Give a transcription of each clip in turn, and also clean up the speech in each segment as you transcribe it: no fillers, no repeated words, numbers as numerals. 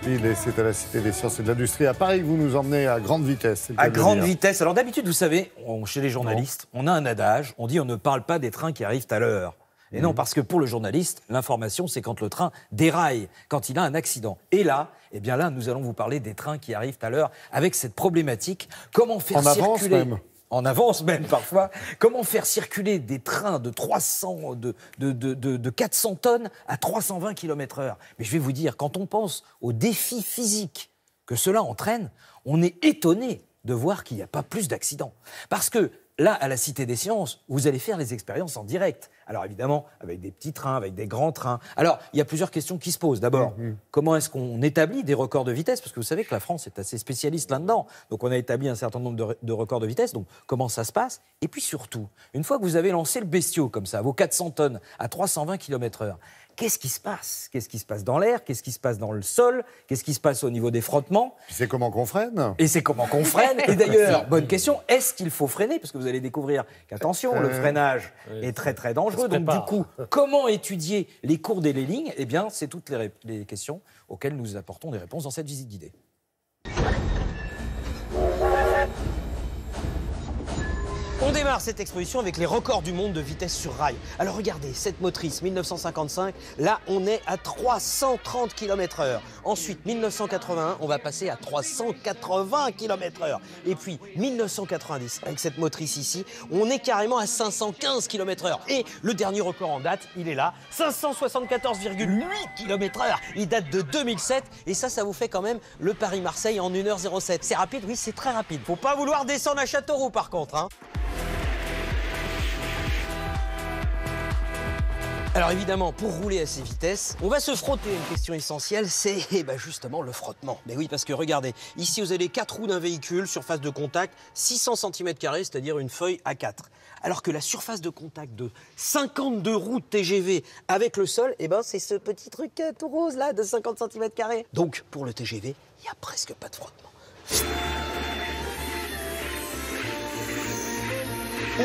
Lille, et c'est à la Cité des Sciences et de l'Industrie à Paris que vous nous emmenez à grande vitesse. À grande vitesse. Alors d'habitude, vous savez, chez les journalistes, on a un adage, on dit on ne parle pas des trains qui arrivent à l'heure. Et non, parce que pour le journaliste, l'information, c'est quand le train déraille, quand il a un accident. Et là, eh bien là, nous allons vous parler des trains qui arrivent à l'heure avec cette problématique. Comment faire circuler... En avance même parfois. Comment faire circuler des trains de 400 tonnes à 320 km/h? Mais je vais vous dire, quand on pense aux défis physiques que cela entraîne, on est étonné de voir qu'il n'y a pas plus d'accidents. Parce que là, à la Cité des Sciences, vous allez faire les expériences en direct. Alors évidemment, avec des petits trains, avec des grands trains. Alors, il y a plusieurs questions qui se posent. D'abord, comment est-ce qu'on établit des records de vitesse? Parce que vous savez que la France est assez spécialiste là-dedans. Donc on a établi un certain nombre de records de vitesse. Donc comment ça se passe? Et puis surtout, une fois que vous avez lancé le bestiau comme ça, vos 400 tonnes à 320 km/h, qu'est-ce qui se passe? Qu'est-ce qui se passe dans l'air? Qu'est-ce qui se passe dans le sol? Qu'est-ce qui se passe au niveau des frottements? C'est comment qu'on freine? Et c'est comment qu'on freine? Et d'ailleurs, bonne question, est-ce qu'il faut freiner? Parce que vous allez découvrir qu'attention, le freinage est très très dangereux. Donc du coup, comment étudier les courbes et les lignes? Eh bien, c'est toutes les questions auxquelles nous apportons des réponses dans cette visite guidée. On démarre cette exposition avec les records du monde de vitesse sur rail. Alors regardez, cette motrice, 1955, là on est à 330 km/h. Ensuite, 1981, on va passer à 380 km/h. Et puis, 1990, avec cette motrice ici, on est carrément à 515 km/h. Et le dernier record en date, il est là, 574,8 km/h. Il date de 2007 et ça vous fait quand même le Paris-Marseille en 1h07. C'est rapide? Oui, c'est très rapide. Faut pas vouloir descendre à Châteauroux par contre, hein. Alors évidemment, pour rouler à ces vitesses, on va se frotter à une question essentielle, c'est justement le frottement. Mais oui, parce que regardez, ici vous avez les 4 roues d'un véhicule, surface de contact, 600 cm², c'est-à-dire une feuille A4. Alors que la surface de contact de 52 roues de TGV avec le sol, c'est ce petit truc tout rose là, de 50 cm². Donc pour le TGV, il n'y a presque pas de frottement.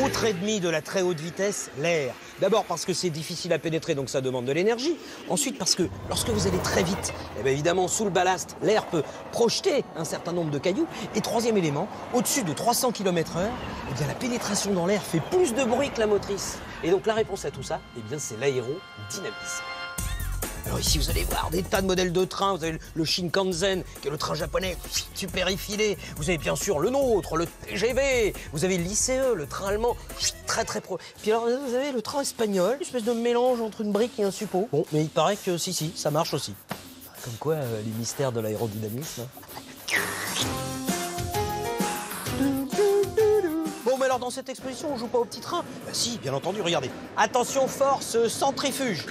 Autre ennemi de la très haute vitesse, l'air. D'abord parce que c'est difficile à pénétrer, donc ça demande de l'énergie. Ensuite parce que lorsque vous allez très vite, évidemment, sous le ballast, l'air peut projeter un certain nombre de cailloux. Et troisième élément, au-dessus de 300 km/h, la pénétration dans l'air fait plus de bruit que la motrice. Et donc la réponse à tout ça, c'est l'aérodynamisme. Alors ici, vous allez voir des tas de modèles de trains. Vous avez le Shinkansen, qui est le train japonais super effilé. Vous avez bien sûr le nôtre, le TGV. Vous avez l'ICE, le train allemand, très très pro. Puis alors, vous avez le train espagnol, une espèce de mélange entre une brique et un suppôt. Bon, mais il paraît que si, ça marche aussi. Comme quoi, les mystères de l'aérodynamisme. Bon, mais alors dans cette exposition, on joue pas au petit train? Si, bien entendu, regardez. Attention, force, centrifuge.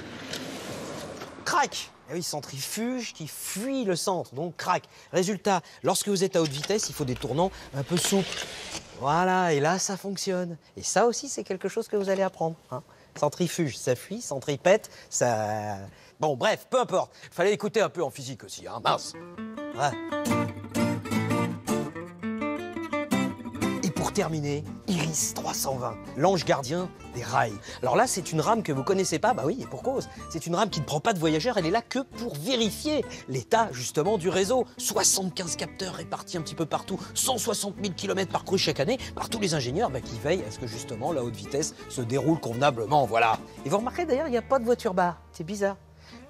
Crac! Eh oui, centrifuge qui fuit le centre, donc crac. Résultat, lorsque vous êtes à haute vitesse, il faut des tournants un peu souples. Voilà, et là, ça fonctionne. Et ça aussi, c'est quelque chose que vous allez apprendre. Hein. Centrifuge, ça fuit, centripète, ça... Bon, bref, peu importe. Fallait écouter un peu en physique aussi, hein, mince. Ouais. Pour terminer, Iris 320, l'ange gardien des rails. Alors là, c'est une rame que vous connaissez pas, oui, et pour cause. C'est une rame qui ne prend pas de voyageurs, elle est là que pour vérifier l'état, justement, du réseau. 75 capteurs répartis un petit peu partout, 160 000 km parcourus chaque année, par tous les ingénieurs qui veillent à ce que, justement, la haute vitesse se déroule convenablement, voilà. Et vous remarquez, d'ailleurs, il n'y a pas de voiture-bar. C'est bizarre.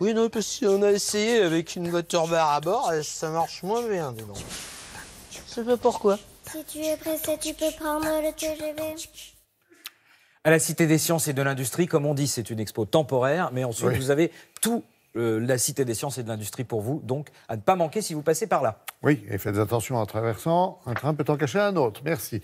Oui, non, parce qu'on a essayé avec une voiture-bar à bord, ça marche moins bien, dis donc. Je sais pas pourquoi. Si tu es pressé, tu peux prendre le TGV. À la Cité des Sciences et de l'Industrie, comme on dit, c'est une expo temporaire, mais ensuite vous avez tout la Cité des Sciences et de l'Industrie pour vous, donc à ne pas manquer si vous passez par là. Oui, et faites attention en traversant, un train peut en cacher un autre. Merci.